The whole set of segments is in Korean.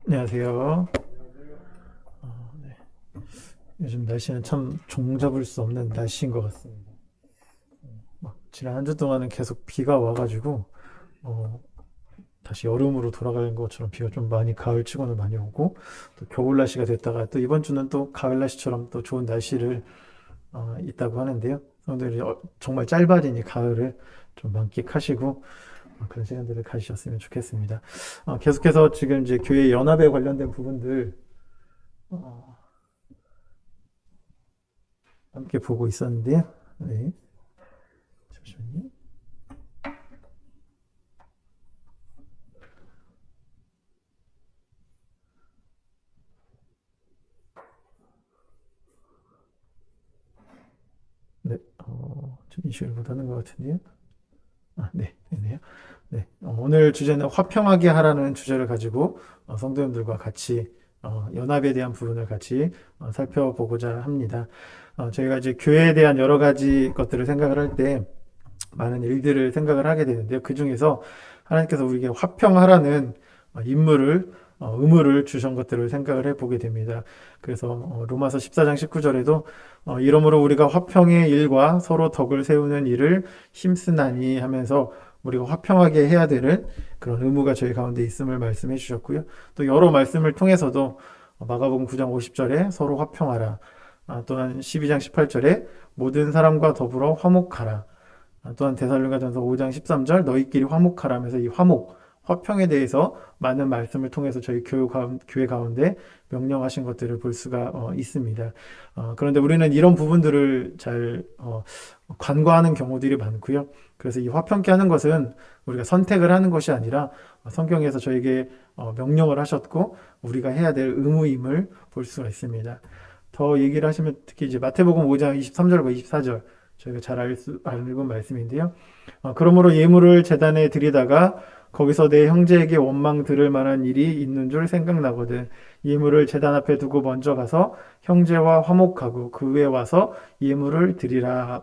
안녕하세요. 네. 요즘 날씨는 참 종잡을 수 없는 날씨인 것 같습니다. 막 지난 한 주 동안은 계속 비가 와가지고 어, 다시 여름으로 돌아가는 것처럼 비가 좀 많이 가을치고는 많이 오고 또 겨울 날씨가 됐다가 또 이번 주는 또 가을 날씨처럼 또 좋은 날씨를 있다고 하는데요. 성도들이 정말 짧아지니 가을을 좀 만끽하시고 그런 시간들을 가지셨으면 좋겠습니다. 계속해서 지금 이제 교회 연합에 관련된 부분들 어, 함께 보고 있었는데요. 네. 잠시만요. 네, 좀 이슈를 못하는 것 같은데요. 네, 되네요. 네, 오늘 주제는 화평하게 하라는 주제를 가지고 성도님들과 같이 연합에 대한 부분을 같이 살펴보고자 합니다. 저희가 이제 교회에 대한 여러 가지 것들을 생각을 할 때 많은 일들을 생각을 하게 되는데요. 그 중에서 하나님께서 우리에게 화평하라는 의무를 주신 것들을 생각을 해보게 됩니다. 그래서 로마서 14장 19절에도 이러므로 우리가 화평의 일과 서로 덕을 세우는 일을 힘쓰나니 하면서 우리가 화평하게 해야 되는 그런 의무가 저희 가운데 있음을 말씀해 주셨고요. 또 여러 말씀을 통해서도 마가복음 9장 50절에 서로 화평하라. 또한 12장 18절에 모든 사람과 더불어 화목하라. 또한 데살로니가전서 5장 13절 너희끼리 화목하라 하면서 이 화평에 대해서 많은 말씀을 통해서 저희 교회 가운데 명령하신 것들을 볼 수가 있습니다. 그런데 우리는 이런 부분들을 잘 간과하는 경우들이 많고요. 그래서 이 화평케 하는 것은 우리가 선택을 하는 것이 아니라 성경에서 저에게 명령을 하셨고 우리가 해야 될 의무임을 볼 수가 있습니다. 더 얘기를 하시면 특히 이제 마태복음 5장 23절과 24절 저희가 잘 알고 말씀인데요. 그러므로 예물을 제단에 드리다가 거기서 내 형제에게 원망 들을 만한 일이 있는 줄 생각나거든. 예물을 제단 앞에 두고 먼저 가서 형제와 화목하고 그 후에 와서 예물을 드리라.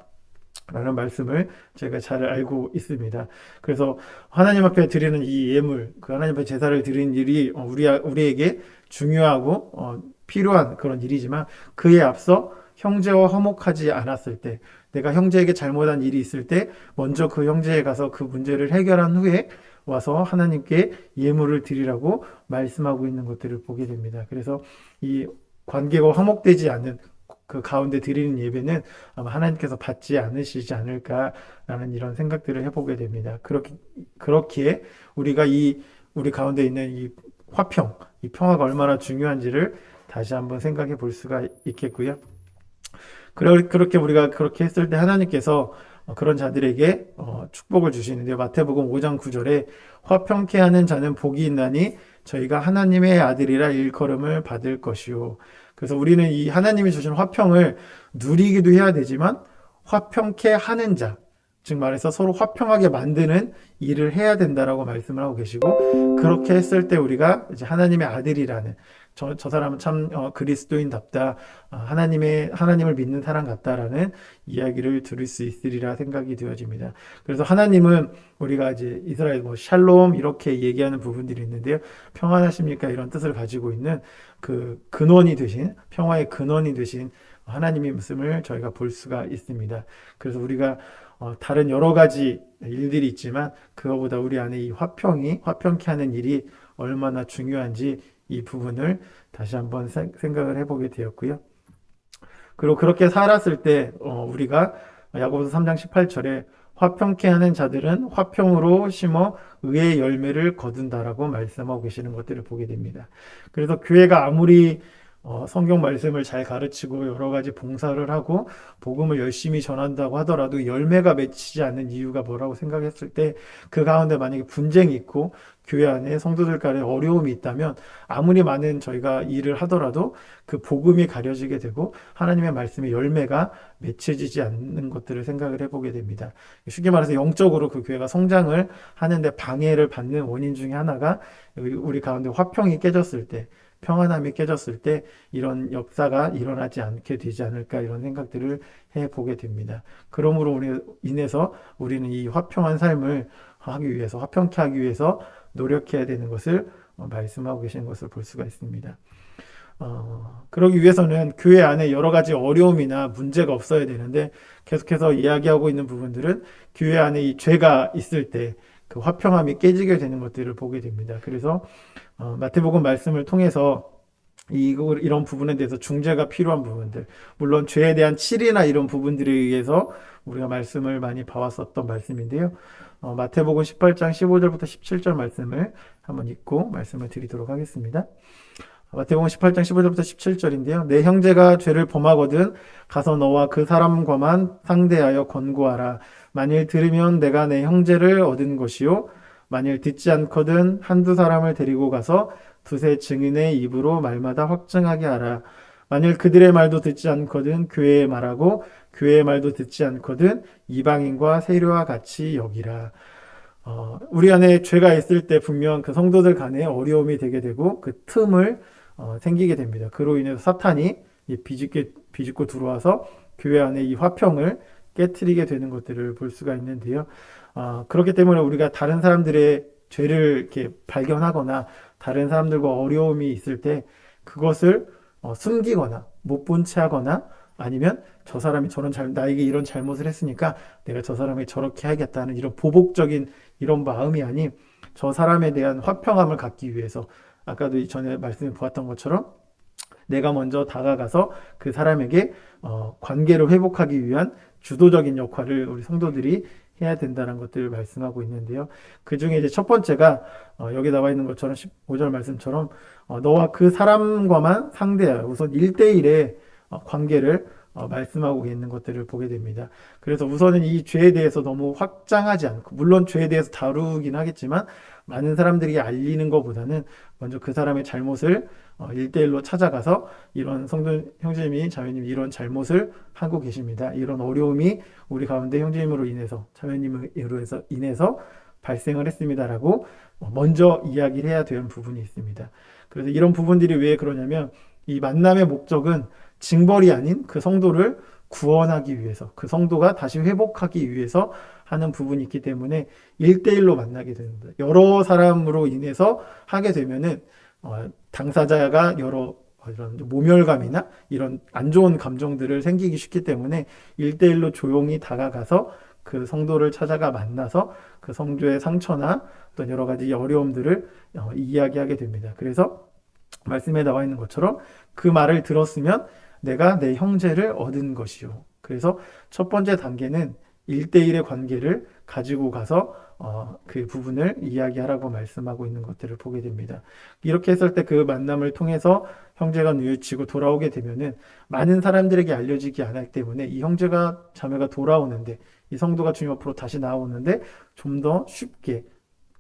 라는 말씀을 제가 잘 알고 있습니다. 그래서 하나님 앞에 드리는 이 예물, 그 하나님 앞에 제사를 드리는 일이 우리에게 중요하고 필요한 그런 일이지만 그에 앞서 형제와 화목하지 않았을 때, 내가 형제에게 잘못한 일이 있을 때 먼저 그 형제에 가서 그 문제를 해결한 후에 와서 하나님께 예물을 드리라고 말씀하고 있는 것들을 보게 됩니다. 그래서 이 관계가 화목되지 않는 그 가운데 드리는 예배는 아마 하나님께서 받지 않으시지 않을까라는 이런 생각들을 해보게 됩니다. 그렇기에 우리가 우리 가운데 있는 이 이 평화가 얼마나 중요한지를 다시 한번 생각해 볼 수가 있겠고요. 그렇게 우리가 그렇게 했을 때 하나님께서 그런 자들에게 축복을 주시는데요. 마태복음 5장 9절에 화평케 하는 자는 복이 있나니 저희가 하나님의 아들이라 일컬음을 받을 것이요. 그래서 우리는 이 하나님이 주신 화평을 누리기도 해야 되지만 화평케 하는 자, 즉 말해서 서로 화평하게 만드는 일을 해야 된다라고 말씀을 하고 계시고 그렇게 했을 때 우리가 이제 하나님의 아들이라는 저 사람은 참 그리스도인답다. 하나님을 믿는 사람 같다라는 이야기를 들을 수 있으리라 생각이 되어집니다. 그래서 하나님은 우리가 이제 이스라엘 샬롬 이렇게 얘기하는 부분들이 있는데요. 평안하십니까? 이런 뜻을 가지고 있는 그 평화의 근원이 되신 하나님의 말씀을 저희가 볼 수가 있습니다. 그래서 우리가 다른 여러 가지 일들이 있지만 그거보다 우리 안에 이 화평케 하는 일이 얼마나 중요한지 이 부분을 다시 한번 생각을 해보게 되었고요. 그리고 그렇게 살았을 때 우리가 야고보서 3장 18절에 화평케 하는 자들은 화평으로 심어 의의 열매를 거둔다라고 말씀하고 계시는 것들을 보게 됩니다. 그래서 교회가 아무리 성경 말씀을 잘 가르치고 여러 가지 봉사를 하고 복음을 열심히 전한다고 하더라도 열매가 맺히지 않는 이유가 뭐라고 생각했을 때 그 가운데 만약에 분쟁이 있고 교회 안에 성도들 간에 어려움이 있다면 아무리 많은 저희가 일을 하더라도 그 복음이 가려지게 되고 하나님의 말씀의 열매가 맺혀지지 않는 것들을 생각을 해보게 됩니다. 쉽게 말해서 영적으로 그 교회가 성장을 하는데 방해를 받는 원인 중에 하나가 우리 가운데 화평이 깨졌을 때 평안함이 깨졌을 때 이런 역사가 일어나지 않게 되지 않을까 이런 생각들을 해보게 됩니다. 그러므로 인해서 우리는 이 화평한 삶을 하기 위해서 화평케 하기 위해서 노력해야 되는 것을 말씀하고 계시는 것을 볼 수가 있습니다. 그러기 위해서는 교회 안에 여러 가지 어려움이나 문제가 없어야 되는데 계속해서 이야기하고 있는 부분들은 교회 안에 이 죄가 있을 때 그 화평함이 깨지게 되는 것들을 보게 됩니다. 그래서 마태복음 말씀을 통해서 이런 부분에 대해서 중재가 필요한 부분들, 물론 죄에 대한 치리나 이런 부분들에 의해서 우리가 말씀을 많이 봐왔었던 말씀인데요. 마태복음 18장 15절부터 17절 말씀을 한번 읽고 말씀을 드리도록 하겠습니다. 마태복음 18장 15절부터 17절인데요. 내 형제가 죄를 범하거든 가서 너와 그 사람과만 상대하여 권고하라. 만일 들으면 내가 내 형제를 얻은 것이요. 만일 듣지 않거든 한두 사람을 데리고 가서 두세 증인의 입으로 말마다 확증하게 하라. 만일 그들의 말도 듣지 않거든 교회의 말하고 교회의 말도 듣지 않거든 이방인과 세류와 같이 여기라. 우리 안에 죄가 있을 때 분명 그 성도들 간에 어려움이 되게 되고 그 틈을 생기게 됩니다. 그로 인해서 사탄이 비집고 들어와서 교회 안에 이 화평을 깨트리게 되는 것들을 볼 수가 있는데요. 그렇기 때문에 우리가 다른 사람들의 죄를 이렇게 발견하거나 다른 사람들과 어려움이 있을 때 그것을 숨기거나 못 본 채 하거나 아니면 저 사람이 나에게 이런 잘못을 했으니까 내가 저 사람에게 저렇게 해야겠다는 이런 보복적인 이런 마음이 아닌 저 사람에 대한 화평함을 갖기 위해서 아까도 전에 말씀해 보았던 것처럼 내가 먼저 다가가서 그 사람에게 관계를 회복하기 위한 주도적인 역할을 우리 성도들이 해야 된다는 것들을 말씀하고 있는데요. 그 중에 이제 첫 번째가 여기 나와 있는 것처럼 15절 말씀처럼 너와 그 사람과만 상대하여 우선 1대1의 관계를 말씀하고 있는 것들을 보게 됩니다. 그래서 우선은 이 죄에 대해서 너무 확장하지 않고 물론 죄에 대해서 다루긴 하겠지만 많은 사람들이 알리는 것보다는 먼저 그 사람의 잘못을 1대1로 찾아가서 이런 성도 형제님이 자매님이 이런 잘못을 하고 계십니다. 이런 어려움이 우리 가운데 형제님으로 인해서 자매님으로 인해서 발생을 했습니다라고 먼저 이야기를 해야 되는 부분이 있습니다. 그래서 이런 부분들이 왜 그러냐면 이 만남의 목적은 징벌이 아닌 그 성도를 구원하기 위해서 그 성도가 다시 회복하기 위해서 하는 부분이 있기 때문에 1대1로 만나게 됩니다. 여러 사람으로 인해서 하게 되면은 당사자가 여러 이런 모멸감이나 이런 안 좋은 감정들을 생기기 쉽기 때문에 1대1로 조용히 다가가서 그 성도를 찾아가 만나서 그 성도의 상처나 또 여러 가지 어려움들을 이야기하게 됩니다. 그래서 말씀에 나와 있는 것처럼 그 말을 들었으면 내가 내 형제를 얻은 것이요. 그래서 첫 번째 단계는 1대1의 관계를 가지고 가서 그 부분을 이야기하라고 말씀하고 있는 것들을 보게 됩니다. 이렇게 했을 때 그 만남을 통해서 형제가 뉘우치고 돌아오게 되면은 많은 사람들에게 알려지지 않기 때문에 이 형제가 자매가 돌아오는데 이 성도가 주님 앞으로 다시 나오는데 좀 더 쉽게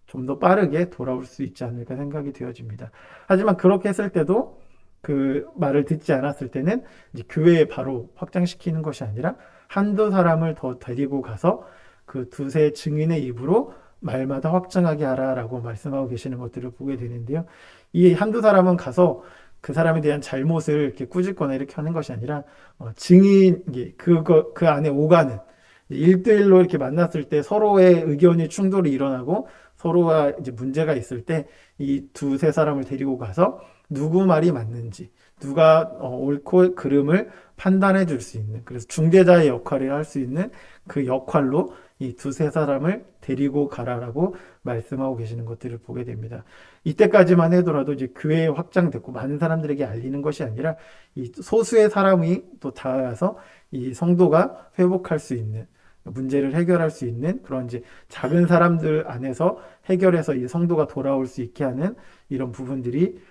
좀 더 빠르게 돌아올 수 있지 않을까 생각이 되어집니다. 하지만 그렇게 했을 때도 그 말을 듣지 않았을 때는 이제 교회에 바로 확장시키는 것이 아니라 한두 사람을 더 데리고 가서 그 두세 증인의 입으로 말마다 확증하게 하라라고 말씀하고 계시는 것들을 보게 되는데요. 이 한두 사람은 가서 그 사람에 대한 잘못을 이렇게 꾸짖거나 이렇게 하는 것이 아니라 그 안에 오가는 1대1로 이렇게 만났을 때 서로의 의견이 충돌이 일어나고 서로가 이제 문제가 있을 때 이 두세 사람을 데리고 가서 누구 말이 맞는지 누가 옳고 그름을 판단해 줄 수 있는 그래서 중재자의 역할을 할 수 있는 그 역할로 이 두세 사람을 데리고 가라라고 말씀하고 계시는 것들을 보게 됩니다. 이때까지만 해더라도 이제 교회에 확장됐고 많은 사람들에게 알리는 것이 아니라 이 소수의 사람이 또 다가가서 이 성도가 회복할 수 있는 문제를 해결할 수 있는 그런 이제 작은 사람들 안에서 해결해서 이 성도가 돌아올 수 있게 하는 이런 부분들이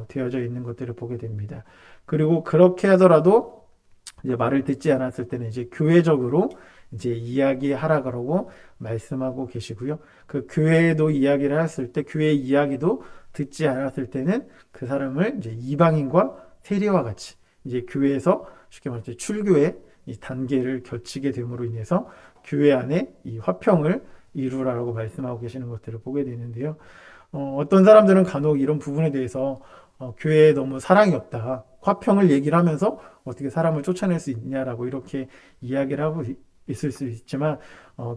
되어져 있는 것들을 보게 됩니다. 그리고 그렇게 하더라도 이제 말을 듣지 않았을 때는 이제 교회적으로 이제 이야기하라 그러고 말씀하고 계시고요. 그 교회도 이야기를 했을 때 교회 이야기도 듣지 않았을 때는 그 사람을 이제 이방인과 세리와 같이 이제 교회에서 쉽게 말해서 출교의 이 단계를 거치게 됨으로 인해서 교회 안에 이 화평을 이루라라고 말씀하고 계시는 것들을 보게 되는데요. 어떤 사람들은 간혹 이런 부분에 대해서 교회에 너무 사랑이 없다. 화평을 얘기를 하면서 어떻게 사람을 쫓아낼 수 있냐라고 이렇게 이야기를 하고 있을 수 있지만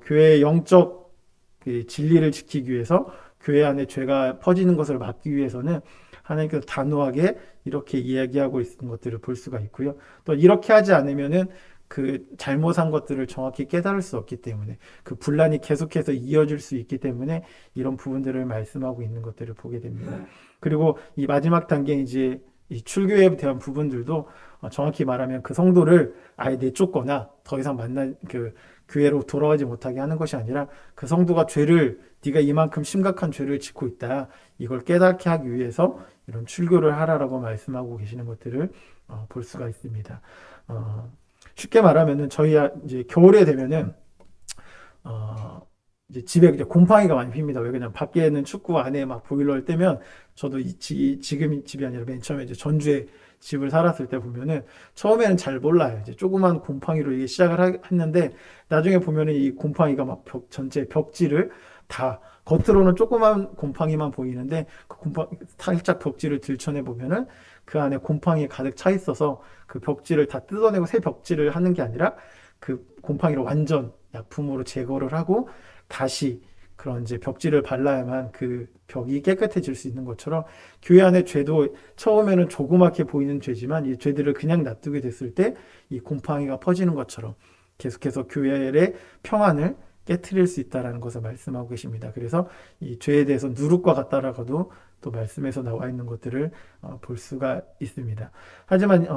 교회의 영적 그 진리를 지키기 위해서 교회 안에 죄가 퍼지는 것을 막기 위해서는 하나님께서 단호하게 이렇게 이야기하고 있는 것들을 볼 수가 있고요. 또 이렇게 하지 않으면은 그 잘못한 것들을 정확히 깨달을 수 없기 때문에 그 분란이 계속해서 이어질 수 있기 때문에 이런 부분들을 말씀하고 있는 것들을 보게 됩니다. 그리고 이 마지막 단계 이제 이 출교에 대한 부분들도 정확히 말하면 그 성도를 아예 내쫓거나 더 이상 그 교회로 돌아가지 못하게 하는 것이 아니라 그 성도가 죄를 네가 이만큼 심각한 죄를 짓고 있다. 이걸 깨닫게 하기 위해서 이런 출교를 하라라고 말씀하고 계시는 것들을 볼 수가 있습니다. 쉽게 말하면은 저희 이제 겨울에 되면은 이제 집에 이제 곰팡이가 많이 핍니다. 왜 그냥 밖에는 춥고 안에 막 보일러를 떼면 저도 지금 집이 아니라 맨 처음에 이제 전주에 집을 살았을 때 보면은 처음에는 잘 몰라요. 이제 조그만 곰팡이로 이게 시작을 했는데 나중에 보면은 이 곰팡이가 막 전체 벽지를 다 겉으로는 조그만 곰팡이만 보이는데 그 살짝 벽지를 들춰내 보면은 그 안에 곰팡이 가득 차 있어서 그 벽지를 다 뜯어내고 새 벽지를 하는 게 아니라 그 곰팡이를 완전 약품으로 제거를 하고 다시 그런 이제 벽지를 발라야만 그 벽이 깨끗해질 수 있는 것처럼 교회 안의 죄도 처음에는 조그맣게 보이는 죄지만 이 죄들을 그냥 놔두게 됐을 때 이 곰팡이가 퍼지는 것처럼 계속해서 교회의 평안을 깨트릴 수 있다라는 것을 말씀하고 계십니다. 그래서 이 죄에 대해서 누룩과 같다라고도 또 말씀에서 나와 있는 것들을 볼 수가 있습니다. 하지만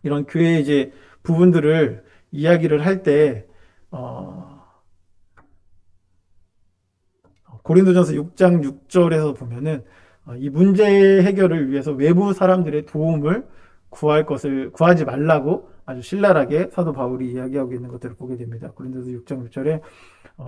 이런 교회의 이제 부분들을 이야기를 할 때 고린도전서 6장 6절에서 보면은 이 문제 해결을 위해서 외부 사람들의 도움을 구하지 말라고 아주 신랄하게 사도 바울이 이야기하고 있는 것들을 보게 됩니다. 고린도서 6장 6절에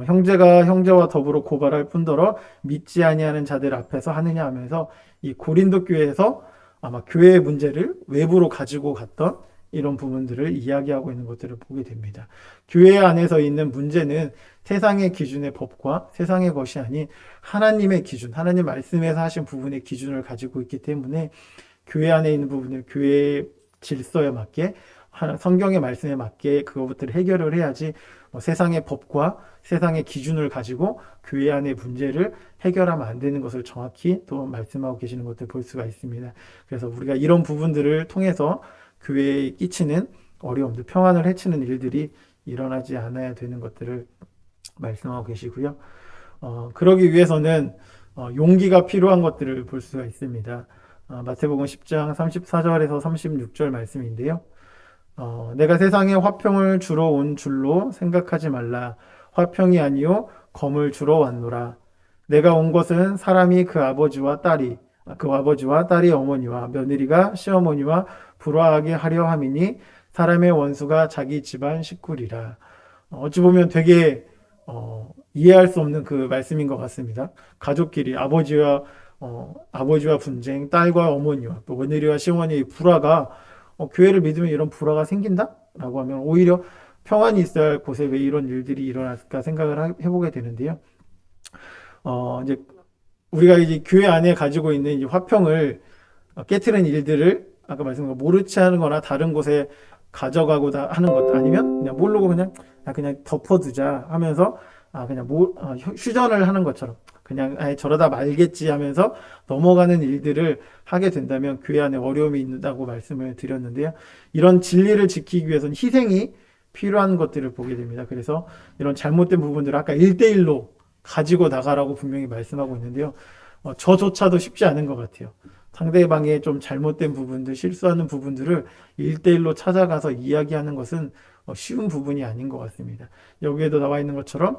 형제가 형제와 더불어 고발할 뿐더러 믿지 아니하는 자들 앞에서 하느냐 하면서 이 고린도 교회에서 아마 교회의 문제를 외부로 가지고 갔던 이런 부분들을 이야기하고 있는 것들을 보게 됩니다. 교회 안에서 있는 문제는 세상의 기준의 법과 세상의 것이 아닌 하나님의 기준, 하나님 말씀에서 하신 부분의 기준을 가지고 있기 때문에 교회 안에 있는 부분을 교회의 질서에 맞게 성경의 말씀에 맞게 그것부터 해결을 해야지 세상의 법과 세상의 기준을 가지고 교회 안의 문제를 해결하면 안 되는 것을 정확히 또 말씀하고 계시는 것을 볼 수가 있습니다. 그래서 우리가 이런 부분들을 통해서 교회에 끼치는 어려움들, 평안을 해치는 일들이 일어나지 않아야 되는 것들을 말씀하고 계시고요. 그러기 위해서는 용기가 필요한 것들을 볼 수가 있습니다. 마태복음 10장 34절에서 36절 말씀인데요. 내가 세상에 화평을 주러 온 줄로 생각하지 말라. 화평이 아니요 검을 주러 왔노라. 내가 온 것은 사람이 그 아버지와 딸이 어머니와 며느리가 시어머니와 불화하게 하려 함이니 사람의 원수가 자기 집안 식구리라. 어찌 보면 되게 이해할 수 없는 그 말씀인 것 같습니다. 가족끼리 아버지와 분쟁, 딸과 어머니와 또 며느리와 시어머니의 불화가 교회를 믿으면 이런 불화가 생긴다? 라고 하면 오히려 평안이 있어야 할 곳에 왜 이런 일들이 일어날까 생각을 해보게 되는데요. 이제 우리가 이제 교회 안에 가지고 있는 이 화평을 깨트리는 일들을 아까 말씀드린 모르지 하는 거나 다른 곳에 가져가고 하는 것 아니면 그냥 모르고 그냥 덮어두자 하면서 그냥 휴전을 하는 것처럼 그냥 저러다 말겠지 하면서 넘어가는 일들을 하게 된다면 교회 안에 어려움이 있다고 말씀을 드렸는데요. 이런 진리를 지키기 위해서는 희생이 필요한 것들을 보게 됩니다. 그래서 이런 잘못된 부분들을 아까 1대1로 가지고 나가라고 분명히 말씀하고 있는데요. 저조차도 쉽지 않은 것 같아요. 상대방의 좀 잘못된 부분들, 실수하는 부분들을 1대1로 찾아가서 이야기하는 것은 쉬운 부분이 아닌 것 같습니다. 여기에도 나와 있는 것처럼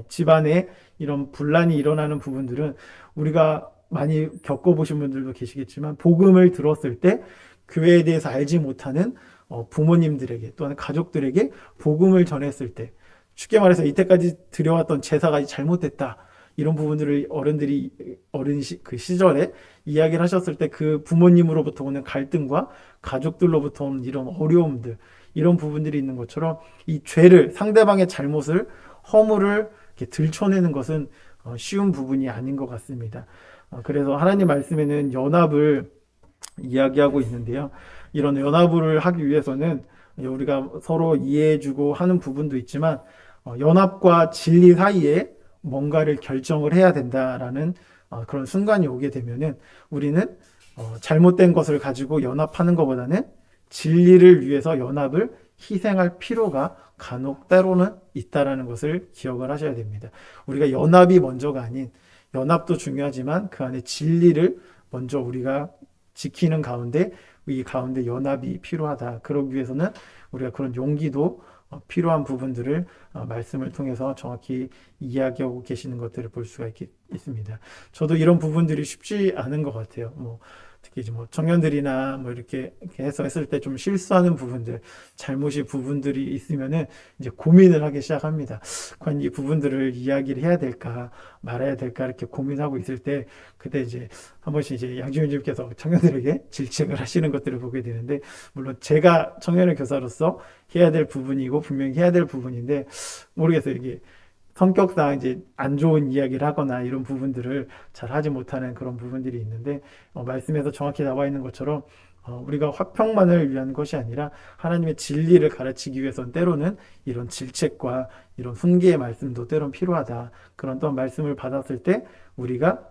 집안에 이런 분란이 일어나는 부분들은 우리가 많이 겪어보신 분들도 계시겠지만 복음을 들었을 때 교회에 대해서 알지 못하는 부모님들에게 또는 가족들에게 복음을 전했을 때 쉽게 말해서 이때까지 드려왔던 제사가 잘못됐다. 이런 부분들을 그 시절에 이야기를 하셨을 때 그 부모님으로부터 오는 갈등과 가족들로부터 오는 이런 어려움들, 이런 부분들이 있는 것처럼 이 죄를, 상대방의 잘못을, 허물을 이렇게 들춰내는 것은 쉬운 부분이 아닌 것 같습니다. 그래서 하나님 말씀에는 연합을 이야기하고 있는데요. 이런 연합을 하기 위해서는 우리가 서로 이해해주고 하는 부분도 있지만 연합과 진리 사이에 뭔가를 결정을 해야 된다라는 그런 순간이 오게 되면은 우리는 잘못된 것을 가지고 연합하는 것보다는 진리를 위해서 연합을 희생할 필요가 간혹 때로는 있다라는 것을 기억을 하셔야 됩니다. 우리가 연합이 먼저가 아닌, 연합도 중요하지만 그 안에 진리를 먼저 우리가 지키는 가운데, 이 가운데 연합이 필요하다. 그러기 위해서는 우리가 그런 용기도 필요한 부분들을 말씀을 통해서 정확히 이야기하고 계시는 것들을 볼 수가 있습니다. 저도 이런 부분들이 쉽지 않은 것 같아요. 특히 이제 청년들이나 이렇게 해서 했을 때 좀 실수하는 부분들, 잘못이 부분들이 있으면은 이제 고민을 하기 시작합니다. 과연 이 부분들을 이야기를 해야 될까, 말해야 될까, 이렇게 고민하고 있을 때, 그때 이제 한 번씩 이제 양지훈님께서 청년들에게 질책을 하시는 것들을 보게 되는데, 물론 제가 청년의 교사로서 해야 될 부분이고, 분명히 해야 될 부분인데, 모르겠어요. 이게 성격상 이제 안 좋은 이야기를 하거나 이런 부분들을 잘 하지 못하는 그런 부분들이 있는데, 말씀에서 정확히 나와 있는 것처럼 우리가 화평만을 위한 것이 아니라 하나님의 진리를 가르치기 위해서는 때로는 이런 질책과 이런 훈계의 말씀도 때론 필요하다. 그런 또 말씀을 받았을 때 우리가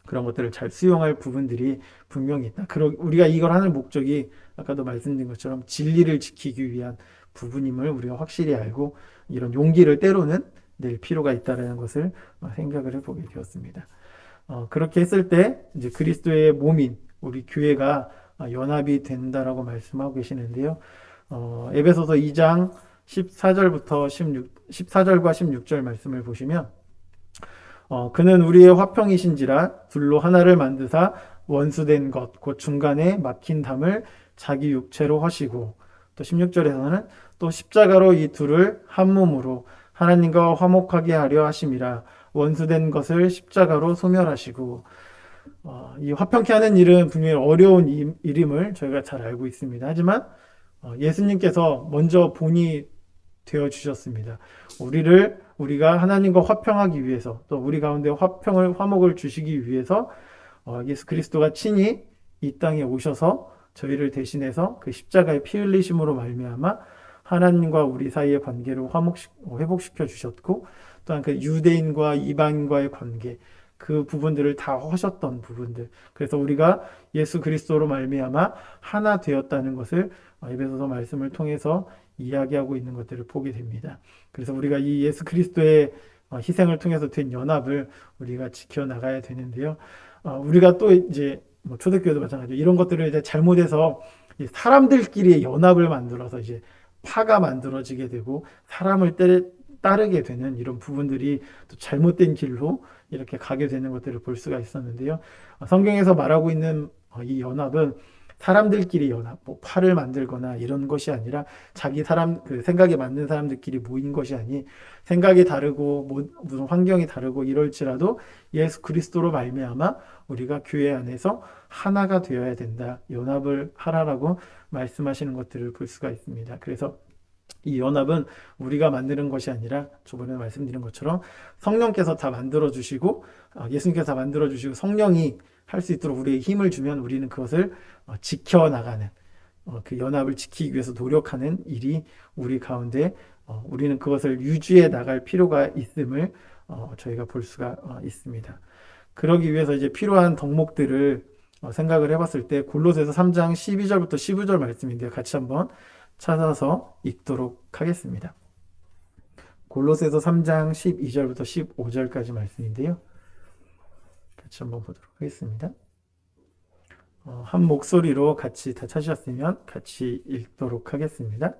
그런 것들을 잘 수용할 부분들이 분명히 있다. 우리가 이걸 하는 목적이 아까도 말씀드린 것처럼 진리를 지키기 위한 부분임을 우리가 확실히 알고 이런 용기를 때로는 낼 필요가 있다는 것을 생각을 해보게 되었습니다. 그렇게 했을 때 이제 그리스도의 몸인 우리 교회가 연합이 된다라고 말씀하고 계시는데요. 에베소서 2장 14절부터 14절과 16절 말씀을 보시면 그는 우리의 화평이신지라 둘로 하나를 만드사 원수된 것 곧 중간에 막힌 담을 자기 육체로 하시고 또 16절에서는 또 십자가로 이 둘을 한 몸으로 하나님과 화목하게 하려 하심이라 원수된 것을 십자가로 소멸하시고 이 화평케 하는 일은 분명히 어려운 일임을 저희가 잘 알고 있습니다. 하지만 예수님께서 먼저 본이 되어 주셨습니다. 우리가 하나님과 화평하기 위해서 또 우리 가운데 화목을 주시기 위해서 예수 그리스도가 친히 이 땅에 오셔서 저희를 대신해서 그 십자가의 피 흘리심으로 말미암아 하나님과 우리 사이의 관계를 회복시켜 주셨고 또한 그 유대인과 이방인과의 관계 그 부분들을 다 하셨던 부분들. 그래서 우리가 예수 그리스도로 말미암아 하나 되었다는 것을 에베소서 말씀을 통해서 이야기하고 있는 것들을 보게 됩니다. 그래서 우리가 이 예수 그리스도의 희생을 통해서 된 연합을 우리가 지켜나가야 되는데요. 우리가 또 이제 초대교회도 마찬가지로 이런 것들을 이제 잘못해서 사람들끼리의 연합을 만들어서 이제 파가 만들어지게 되고 사람을 따르게 되는 이런 부분들이 또 잘못된 길로 이렇게 가게 되는 것들을 볼 수가 있었는데요. 성경에서 말하고 있는 이 연합은 사람들끼리 연합, 파를 만들거나 이런 것이 아니라 자기 그 생각에 맞는 사람들끼리 모인 것이 아닌 생각이 다르고 무슨 환경이 다르고 이럴지라도 예수 그리스도로 말미암아 우리가 교회 안에서 하나가 되어야 된다. 연합을 하라라고 말씀하시는 것들을 볼 수가 있습니다. 그래서 이 연합은 우리가 만드는 것이 아니라 저번에 말씀드린 것처럼 성령께서 다 만들어주시고 예수님께서 다 만들어주시고 성령이 할 수 있도록 우리에게 힘을 주면 우리는 그것을 지켜나가는 그 연합을 지키기 위해서 노력하는 일이 우리 가운데 우리는 그것을 유지해 나갈 필요가 있음을 저희가 볼 수가 있습니다. 그러기 위해서 이제 필요한 덕목들을 생각을 해봤을 때 골로새서 3장 12절부터 15절 말씀인데요. 같이 한번 찾아서 읽도록 하겠습니다. 골로새서 3장 12절부터 15절까지 말씀인데요. 같이 한번 보도록 하겠습니다. 한 목소리로 같이 다 찾으셨으면 같이 읽도록 하겠습니다.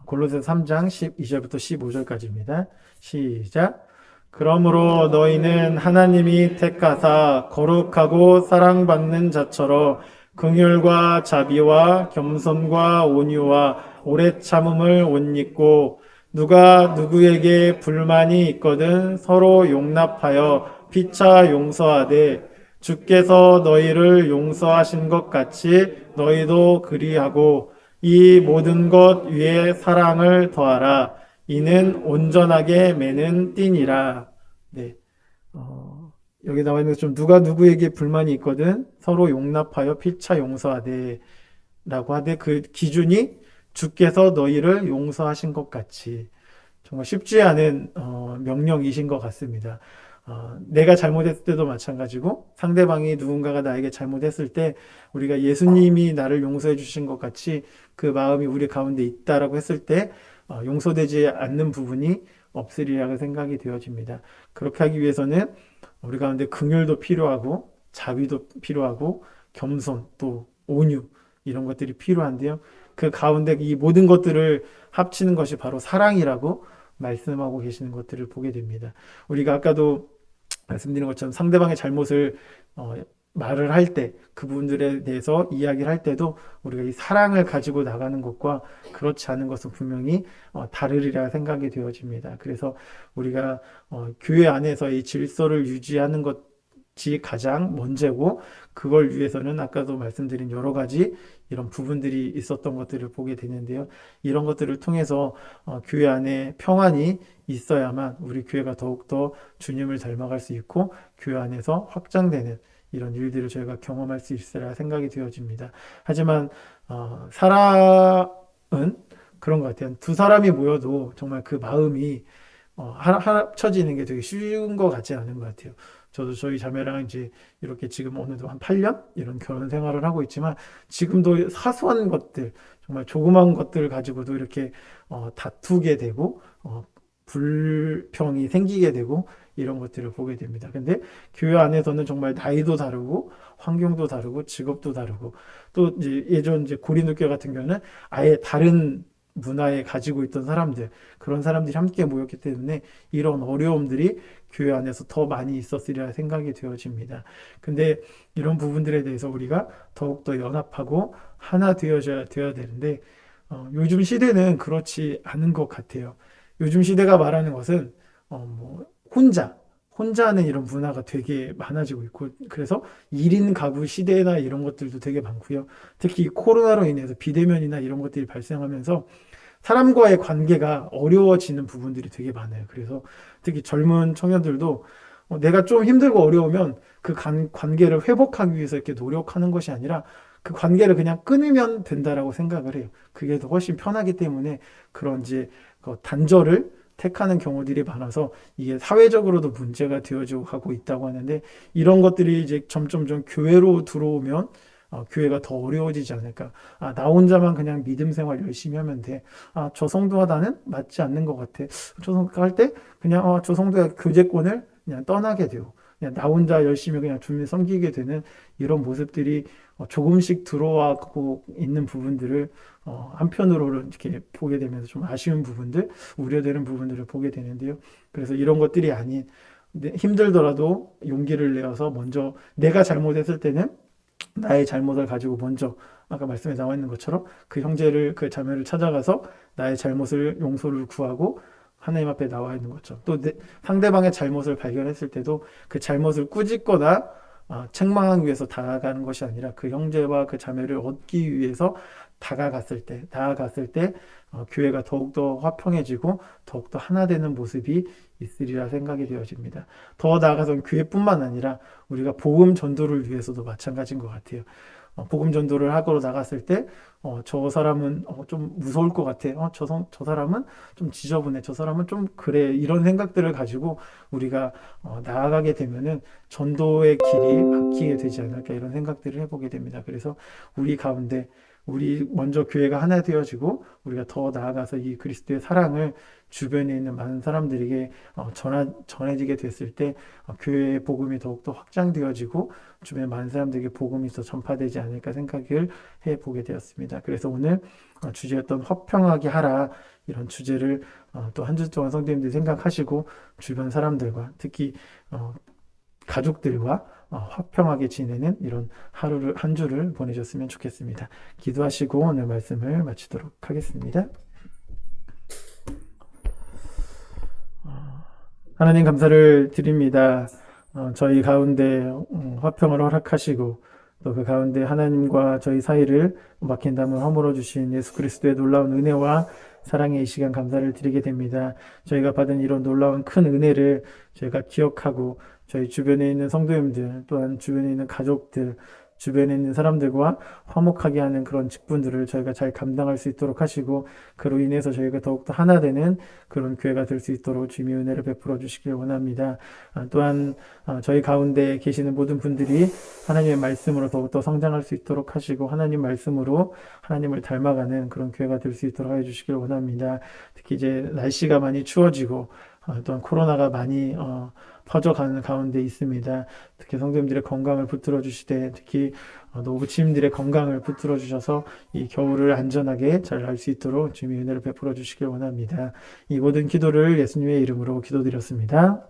골로새서 3장 12절부터 15절까지입니다. 시작. 그러므로 너희는 하나님이 택하사 거룩하고 사랑받는 자처럼 긍휼과 자비와 겸손과 온유와 오래 참음을 옷 입고 누가 누구에게 불만이 있거든 서로 용납하여 피차 용서하되 주께서 너희를 용서하신 것 같이 너희도 그리하고 이 모든 것 위에 사랑을 더하라. 이는 온전하게 매는 띠니라. 네. 여기 나와 있는 것처럼 누가 누구에게 불만이 있거든 서로 용납하여 피차 용서하되 라고 하되 그 기준이 주께서 너희를 용서하신 것 같이 정말 쉽지 않은 명령이신 것 같습니다. 내가 잘못했을 때도 마찬가지고 상대방이 누군가가 나에게 잘못했을 때 우리가 예수님이 나를 용서해 주신 것 같이 그 마음이 우리 가운데 있다라고 했을 때 용서되지 않는 부분이 없으리라고 생각이 되어집니다. 그렇게 하기 위해서는 우리 가운데 긍휼도 필요하고 자비도 필요하고 겸손 또 온유 이런 것들이 필요한데요. 그 가운데 이 모든 것들을 합치는 것이 바로 사랑이라고 말씀하고 계시는 것들을 보게 됩니다. 우리가 아까도 말씀드린 것처럼 상대방의 잘못을 말을 할 때, 그분들에 대해서 이야기를 할 때도 우리가 이 사랑을 가지고 나가는 것과 그렇지 않은 것은 분명히 다르리라 생각이 되어집니다. 그래서 우리가 교회 안에서 이 질서를 유지하는 것이 가장 먼저고, 그걸 위해서는 아까도 말씀드린 여러 가지 이런 부분들이 있었던 것들을 보게 되는데요. 이런 것들을 통해서 교회 안에 평안이 있어야만 우리 교회가 더욱더 주님을 닮아갈 수 있고 교회 안에서 확장되는 이런 일들을 저희가 경험할 수 있으리라 생각이 되어집니다. 하지만 사랑은 그런 것 같아요. 두 사람이 모여도 정말 그 마음이 합쳐지는 게 되게 쉬운 것 같지 않은 것 같아요. 저도 저희 자매랑 이제 이렇게 지금 어느덧 한 8년 이런 결혼 생활을 하고 있지만 지금도 사소한 것들, 정말 조그만 것들 가지고도 이렇게 다투게 되고 불평이 생기게 되고 이런 것들을 보게 됩니다. 근데 교회 안에서는 정말 나이도 다르고 환경도 다르고 직업도 다르고 또 이제 예전 이제 고린도교 같은 경우는 아예 다른 문화에 가지고 있던 사람들, 그런 사람들이 함께 모였기 때문에 이런 어려움들이 교회 안에서 더 많이 있었으리라 생각이 되어집니다. 근데 이런 부분들에 대해서 우리가 더욱더 연합하고 하나 되어야 되는데 요즘 시대는 그렇지 않은 것 같아요. 요즘 시대가 말하는 것은 뭐 혼자 하는 이런 문화가 되게 많아지고 있고, 그래서 1인 가구 시대나 이런 것들도 되게 많고요. 특히 코로나로 인해서 비대면이나 이런 것들이 발생하면서 사람과의 관계가 어려워지는 부분들이 되게 많아요. 그래서 특히 젊은 청년들도 내가 좀 힘들고 어려우면 그 관계를 회복하기 위해서 이렇게 노력하는 것이 아니라 그 관계를 그냥 끊으면 된다라고 생각을 해요. 그게 더 훨씬 편하기 때문에 그런 이제 단절을 택하는 경우들이 많아서 이게 사회적으로도 문제가 되어지고 가고 있다고 하는데, 이런 것들이 이제 점점점 교회로 들어오면 교회가 더 어려워지지 않을까. 나 혼자만 그냥 믿음 생활 열심히 하면 돼. 저 성도와 나는 맞지 않는 것 같아. 저 성도 할 때 그냥 저 성도의 교제권을 그냥 떠나게 되고 그냥 나 혼자 열심히 그냥 주님 섬기게 되는 이런 모습들이 조금씩 들어와고 있는 부분들을 한편으로는 이렇게 보게 되면서 좀 아쉬운 부분들, 우려되는 부분들을 보게 되는데요. 그래서 이런 것들이 아닌 힘들더라도 용기를 내어서 먼저 내가 잘못했을 때는 나의 잘못을 가지고 먼저 아까 말씀에 나와 있는 것처럼 그 형제를 그 자매를 찾아가서 나의 잘못을 용서를 구하고 하나님 앞에 나와 있는 것처럼 또 상대방의 잘못을 발견했을 때도 그 잘못을 꾸짖거나 책망하기 위해서 다가가는 것이 아니라 그 형제와 그 자매를 얻기 위해서 다가갔을 때 교회가 더욱더 화평해지고 더욱더 하나 되는 모습이 있으리라 생각이 되어집니다. 더 나아가서 교회뿐만 아니라 우리가 복음 전도를 위해서도 마찬가지인 것 같아요. 복음 전도를 하러 나갔을 때 저 사람은 좀 무서울 것 같아. 저 사람은 좀 지저분해. 저 사람은 좀 그래. 이런 생각들을 가지고 우리가 나아가게 되면은 전도의 길이 막히게 되지 않을까 이런 생각들을 해보게 됩니다. 그래서 우리 가운데 우리 먼저 교회가 하나 되어지고 우리가 더 나아가서 이 그리스도의 사랑을 주변에 있는 많은 사람들에게 전해지게 됐을 때 교회의 복음이 더욱더 확장되어지고 주변 많은 사람들에게 복음이 더 전파되지 않을까 생각을 해보게 되었습니다. 그래서 오늘 주제였던 화평하게 하라 이런 주제를 또 한 주 동안 성도님들이 생각하시고 주변 사람들과 특히 가족들과 화평하게 지내는 이런 한 주를 보내셨으면 좋겠습니다. 기도하시고 오늘 말씀을 마치도록 하겠습니다. 하나님 감사를 드립니다. 저희 가운데 화평을 허락하시고 또 그 가운데 하나님과 저희 사이를 막힌 담을 허물어 주신 예수 그리스도의 놀라운 은혜와 사랑의 이 시간 감사를 드리게 됩니다. 저희가 받은 이런 놀라운 큰 은혜를 저희가 기억하고 저희 주변에 있는 성도님들 또한 주변에 있는 가족들 주변에 있는 사람들과 화목하게 하는 그런 직분들을 저희가 잘 감당할 수 있도록 하시고, 그로 인해서 저희가 더욱더 하나 되는 그런 교회가 될 수 있도록 주님의 은혜를 베풀어 주시길 원합니다. 또한 저희 가운데 계시는 모든 분들이 하나님의 말씀으로 더욱더 성장할 수 있도록 하시고, 하나님 말씀으로 하나님을 닮아가는 그런 교회가 될 수 있도록 해주시길 원합니다. 특히 이제 날씨가 많이 추워지고 또한 코로나가 많이 퍼져가는 가운데 있습니다. 특히 성도님들의 건강을 붙들어 주시되, 특히 노부치님들의 건강을 붙들어 주셔서 이 겨울을 안전하게 잘 할 수 있도록 주님의 은혜를 베풀어 주시길 원합니다. 이 모든 기도를 예수님의 이름으로 기도드렸습니다.